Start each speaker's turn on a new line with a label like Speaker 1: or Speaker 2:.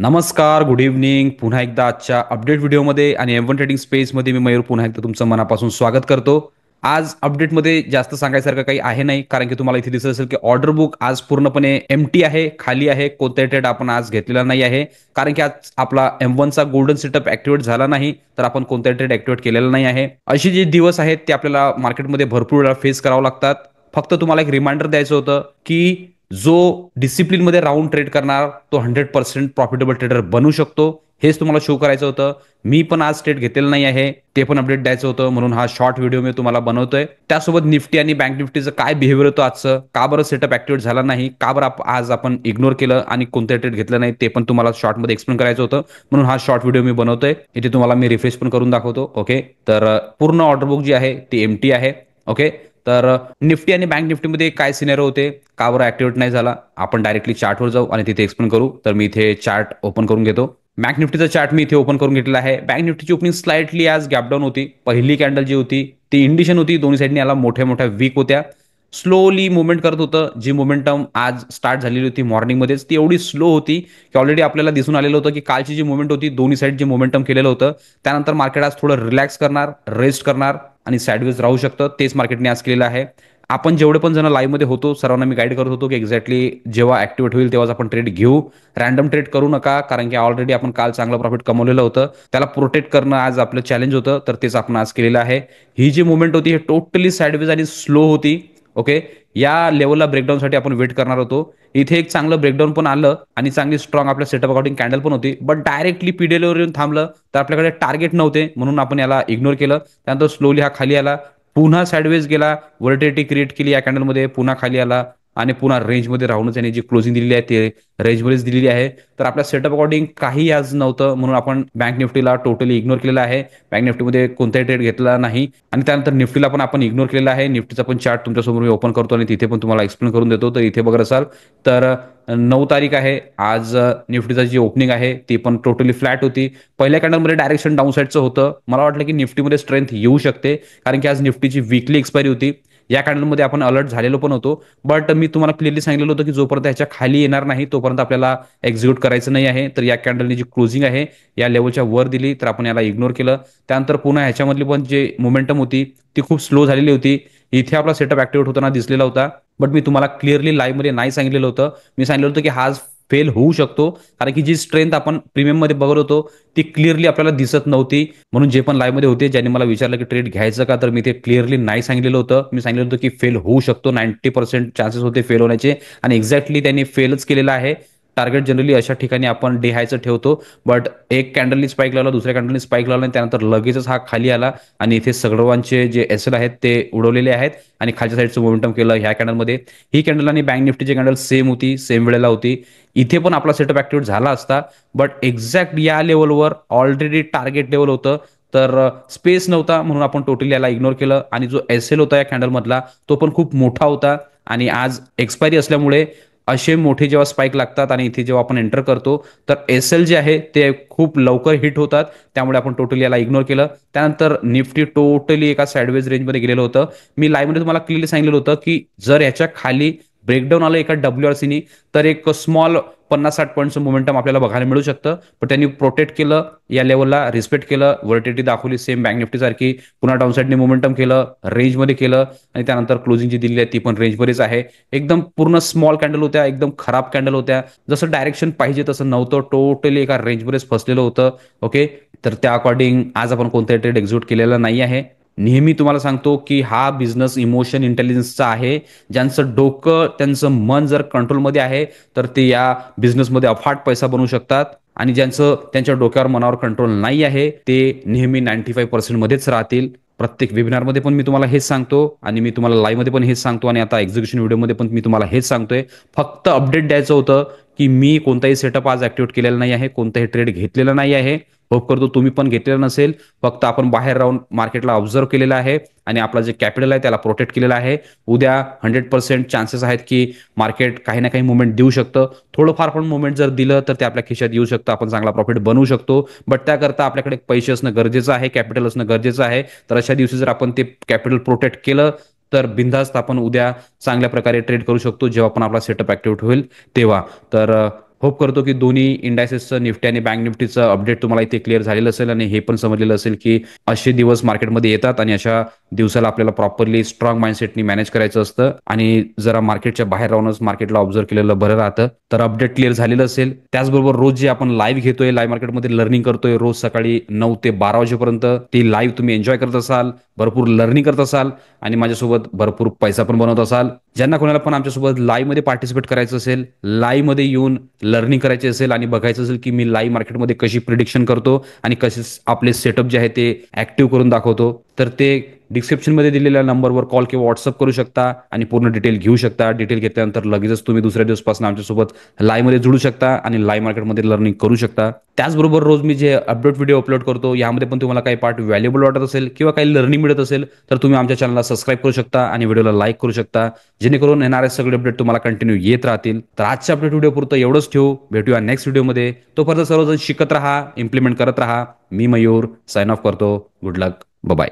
Speaker 1: नमस्कार, good evening. पुन्हा एकदा आजच्या अपडेट व्हिडिओमध्ये आणि M1 ट्रेडिंग स्पेसमध्ये मी मयूर पुन्हा एकदा तुमचं मनापासून स्वागत करतो. आज अपडेटमध्ये जास्त सांगायसारखं काही आहे नाही, कारण की तुम्हाला इथे दिसत असेल की ऑर्डर बुक आज पूर्णपणे एम्प्टी आहे, खाली आहे. कोणताही ट्रेड आपण आज घेतलेला नाही आहे, कारण की आज आपला M1चा गोल्डन सेटअप ऍक्टिव्हेट झाला नाही, तर आपण कोणताही ट्रेड ऍक्टिव्हेट केलेला नाही आहे. असे जे दिवस आहेत ते आपल्याला मार्केटमध्ये भरपूर वेळा फेस करावं लागतात. फक्त तुम्हाला एक रिमाइंडर द्यायचं होतं की जो डिसिप्लिनमध्ये राऊंड ट्रेड करणार तो 100% प्रॉफिटेबल ट्रेडर बनू शकतो, हेच तुम्हाला शो करायचं होतं. मी पण आज ट्रेड घेतलेलं नाही आहे, ते पण अपडेट द्यायचं होतं, म्हणून हा शॉर्ट व्हिडिओ मी तुम्हाला बनवतोय. त्यासोबत निफ्टी आणि बँक निफ्टीचं काय बिहेवियर होतं आजचं, का बरं सेटअप ऍक्टिव्हेट झाला नाही, का बरं आज आपण इग्नोर केलं आणि कोणतं ट्रेड घेतलं नाही, ते पण तुम्हाला शॉर्टमध्ये एक्सप्लेन करायचं होतं, म्हणून हा शॉर्ट व्हिडिओ मी बनवतोय. इथे तुम्हाला मी रिफ्रेश पण करून दाखवतो. ओके, तर पूर्ण ऑर्डर बुक जी आहे ती एम्प्टी आहे. ओके, तर निफ्टी आणि बँक निफ्टीमध्ये काय सिनेरियो होते, का बरं ऍक्टिव्हेट नाही झाला, आपण डायरेक्टली चार्टवर जाऊ आणि तिथे एक्सप्लेन करू. तर मी इथे चार्ट ओपन करून घेतो. बँक निफ्टीचा चार्ट मी इथे ओपन करून घेतलेला आहे. बँक निफ्टीची ओपनिंग स्लाइटली आज गॅपडाऊन होती. पहिली कॅन्डल जी होती ती इंडिशन होती, दोन्ही साईडनी याला मोठ्या मोठ्या वीक होत्या. स्लोली मुवमेंट करत होतं. जी मोमेंटम आज स्टार्ट झालेली होती मॉर्निंगमध्येच ती एवढी स्लो होती की ऑलरेडी आपल्याला दिसून आलेलं होतं की कालची जी मुवमेंट होती, दोन्ही साईड जे मोमेंटम केलेलं होतं, त्यानंतर मार्केट आज थोडं रिलॅक्स करणार, रेस्ट करणार आणि साईडवेज राहू शकतं. तेच मार्केटने आज केलेलं आहे. आपण जेवढे पण जण लाईव्हमध्ये होतो सर्वांना मी गाईड करत होतो की एक्झॅक्टली जेव्हा ऍक्टिव्हेट होईल तेव्हाच आपण ट्रेड घेऊ. रॅन्डम ट्रेड करू नका, कारण की ऑलरेडी आपण काल चांगलं प्रॉफिट कमवलेलं होतं. त्याला प्रोटेक्ट करणं आज आपलं चॅलेंज होतं, तर तेच आपण आज केलेलं आहे. ही जी मुवमेंट होती ही टोटली साईडवेज आणि स्लो होती. ओके, या लेवलला ब्रेकडाऊनसाठी आपण वेट करणार होतो. इथे एक चांगलं ब्रेकडाऊन पण आलं आणि चांगली स्ट्रॉंग आपल्या सेटअप अकॉर्डिंग कॅन्डल पण होती, बट डायरेक्टली पीडीएलवर येऊन थांबलं, तर आपल्याकडे टार्गेट नव्हते म्हणून आपण याला इग्नोर केलं. त्यानंतर स्लोली हा खाली आला, पुन्हा साईडवेज गेला, व्हॉलेटिलिटी क्रिएट केली या कॅन्डलमध्ये, पुन्हा खाली आला आणि पुन्हा रेंजमध्ये राहूनच याने जी क्लोजिंग दिलेली आहे ते रेंजमध्येच दिलेली आहे. तर आपल्या सेटअप अकॉर्डिंग काही आज नव्हतं, म्हणून आपण बँक निफ्टीला टोटली इग्नोर केलेलं आहे. बँक निफ्टीमध्ये कोणताही ट्रेड घेतला नाही आणि त्यानंतर निफ्टीला पण आपण इग्नोर केलेला आहे. निफ्टीचा पण चार्ट तुमच्यासमोर मी ओपन करतो आणि तिथे पण तुम्हाला एक्सप्लेन करून देतो. तर इथे बघत असाल तर 9 तारीख आहे आज. निफ्टीचा जी ओपनिंग आहे ती पण टोटली फ्लॅट होती. पहिल्या कॅन्डलमध्ये डायरेक्शन डाऊन साईडचं होतं. मला वाटलं की निफ्टीमध्ये स्ट्रेंथ येऊ शकते, कारण की आज निफ्टीची वीकली एक्सपायरी होती. या कॅन्डलमध्ये आपण अलर्ट झालेलो पण होतो, बट मी तुम्हाला क्लिअरली सांगितलं होतं की जोपर्यंत ह्याच्या खाली येणार नाही तोपर्यंत आपल्याला एक्झिक्यूट करायचं नाही आहे. तर या कॅन्डलनी जी क्लोजिंग आहे या लेवलच्या वर दिली, तर आपण याला इग्नोर केलं. त्यानंतर पुन्हा ह्याच्यामधली पण जे मोमेंटम होती ती खूप स्लो झालेली होती. इथे आपला सेटअप ऍक्टिव्हेट होताना दिसलेला होता, बट मी तुम्हाला क्लिअरली लाईव्हमध्ये नाही सांगितलेलं होतं. मी सांगितलं होतं की हा फेल होऊ शकतो, कारण की जी स्ट्रेंथ आपण प्रीमियममध्ये बघत होतो ती क्लिअरली आपल्याला दिसत नव्हती. म्हणून जे पण लाईव्हमध्ये होते ज्यांनी मला विचारलं की ट्रेड घ्यायचं का, तर मी ते क्लिअरली नाही सांगितलेलं होतं. मी सांगितलं होतं की फेल होऊ शकतो, 90% चान्सेस होते फेल होण्याचे, आणि एक्झॅक्टली त्यांनी फेलच केलेलं आहे. टार्गेट जनरली अशा ठिकाणी आपण डे हायचं ठेवतो, बट एक कॅन्डलनी स्पाईक लावला, दुसऱ्या कॅन्डलनी स्पाईक लावला आणि त्यानंतर लगेचच हा खाली आला आणि इथे सर्वांचे जे एसएल आहेत ते उडवलेले आहेत आणि खालच्या साईडचं मोमेंटम केलं ह्या कॅन्डलमध्ये. ही कॅन्डल आणि बँक निफ्टीची कॅन्डल सेम होती, सेम वेळेला होती. इथे पण आपला सेटअप ऍक्टिव्हेट झाला असता, बट एक्झॅक्ट या लेवलवर ऑलरेडी टार्गेट लेवल होतं, तर स्पेस नव्हता म्हणून आपण टोटली याला इग्नोर केलं. आणि जो एसएल होता या कॅन्डलमधला तो पण खूप मोठा होता आणि आज एक्सपायरी असल्यामुळे असे मोठे जेव्हा स्पाइक लागतात आणि इथे जेव्हा आपण एंटर करतो तर एसएल जे आहे ते खूप लवकर हिट होतात, त्यामुळे आपण टोटली याला इग्नोर केलं. त्यानंतर निफ्टी टोटली एका साइडवेज रेंजमध्ये गेलेलं होतं. मी लाईव्हमध्ये तुम्हाला क्लिअरली सांगितलं होतं की जर याच्या खाली ब्रेकडाऊन आलं एका डब्ल्यूआरसीनी, तर एक स्मॉल 50-60 पॉईंटचं मोमेंटम आपल्याला बघायला मिळू शकतं. पण त्यांनी प्रोटेक्ट केलं, या लेवलला रिस्पेक्ट केलं, व्हॉलेटिलिटी दाखवली सेम बँक निफ्टी सारखी, पुन्हा डाऊन साईडने मोमेंटम केलं, रेंजमध्ये केलं आणि त्यानंतर क्लोजिंग जी दिली आहे ती पण रेंजमध्येच आहे. एकदम पूर्ण स्मॉल कॅन्डल होत्या, एकदम खराब कॅन्डल होत्या, जसं डायरेक्शन पाहिजे तसं नव्हतं, टोटली एका रेंजमध्येच फसलेलं होतं. ओके, तर त्या अकॉर्डिंग आज आपण कोणताही ट्रेड एक्झिक्यूट केलेला नाही आहे. नेहमी तुम्हाला सांगतो की हा बिझनेस इमोशन इंटेलिजन्सचा आहे. ज्यांचं डोकं, त्यांचं मन जर कंट्रोलमध्ये आहे तर ते या बिझनेसमध्ये अफाट पैसा बनवू शकतात, आणि ज्यांचं त्यांच्या डोक्यावर मनावर कंट्रोल नाही आहे ते नेहमी 95% मध्येच राहतील. प्रत्येक वेबिनारमध्ये पण मी तुम्हाला हेच सांगतो आणि मी तुम्हाला लाईव्हमध्ये पण हेच सांगतो आणि आता एक्झिक्युशन व्हिडिओमध्ये पण मी तुम्हाला हेच सांगतोय. फक्त अपडेट द्यायचं होतं की मी कोणताही सेटअप आज ऍक्टिव्हेट केलेला नाही आहे, कोणताही ट्रेड घेतलेला नाही आहे. होप करतो तुम्ही पण घेतलेला नसेल. फक्त आपण बाहेर राहून मार्केटला ऑब्झर्व केलेलं आहे आणि आपला जे कॅपिटल आहे त्याला प्रोटेक्ट केलेलं आहे. उद्या 100% चान्सेस आहेत की मार्केट काही ना काही मुवमेंट देऊ शकतं. थोडंफार पण मुवमेंट जर दिलं तर ते आपल्या खिशात येऊ शकतं, आपण चांगला प्रॉफिट बनवू शकतो. बट त्याकरता आपल्याकडे पैसे असणं गरजेचं आहे, कॅपिटल असणं गरजेचं आहे. तर अशा दिवशी जर आपण ते कॅपिटल प्रोटेक्ट केलं तर बिनधास्त आपण उद्या चांगल्या प्रकारे ट्रेड करू शकतो, जेव्हा पण आपला सेटअप ऍक्टिव्हेट होईल तेव्हा. तर होप करतो की दोन्ही इंडायसेसचं निफ्टी आणि बँक निफ्टीचं अपडेट तुम्हाला इथे क्लिअर झालेलं असेल आणि हे पण समजलेलं असेल की असे दिवस मार्केटमध्ये येतात आणि अशा दिवसाला आपल्याला प्रॉपरली स्ट्रॉंग माइंडसेटनी मॅनेज करायचं असतं आणि जरा मार्केटच्या बाहेर राहूनच मार्केटला ऑब्झर्व केलेलं बरं राहतं. तर अपडेट क्लिअर झालेलं असेल. त्याचबरोबर रोज जे आपण लाईव्ह घेतोय, लाईव्ह मार्केटमध्ये लर्निंग करतोय, रोज सकाळी 9 ते 12 वाजेपर्यंत ती लाईव्ह तुम्ही एन्जॉय करत असाल, भरपूर लर्निंग करत असाल आणि माझ्यासोबत भरपूर पैसा पण बनवत असाल. ज्यांना कोणाला पण आमच्यासोबत लाईव्हमध्ये पार्टिसिपेट करायचं असेल, लाईव्हमध्ये येऊन लर्निंग करायची असेल आणि बघायचं असेल की मी लाईव्ह मार्केटमध्ये कशी प्रिडिक्शन करतो आणि कसे आपले सेटअप जे आहे ते ऍक्टिव्ह करून दाखवतो, तर ते डिस्क्रिप्शनमध्ये दिलेल्या नंबरवर कॉल किंवा व्हॉट्सअप करू शकता आणि पूर्ण डिटेल घेऊ शकता. डिटेल घेतल्यानंतर लगेचच तुम्ही दुसऱ्या दिवसपासून आमच्यासोबत लाईव्हमध्ये जुळू शकता आणि लाईव्ह मार्केटमध्ये लर्निंग करू शकता. त्याचबरोबर रोज मी जे अपडेट व्हिडिओ अपलोड करतो यामध्ये पण तुम्हाला काही पार्ट व्हॅल्युएबल वाटत असेल किंवा काही लर्निंग मिळत असेल तर तुम्ही आमच्या चॅनलला सबस्क्राईब करू शकता आणि व्हिडिओला लाईक करू शकता, जेणेकरून येणारे सगळे अपडेट तुम्हाला कंटिन्यू येत राहतील. तर आजच्या अपडेट व्हिडिओ पुरतं एवढंच ठेवू. भेटूया नेक्स्ट व्हिडिओमध्ये. तोपर्यंत सर्वजण शिकत राहा, इम्प्लिमेंट करत राहा. मी मयूर साइन ऑफ करतो. गुड लक. बाय.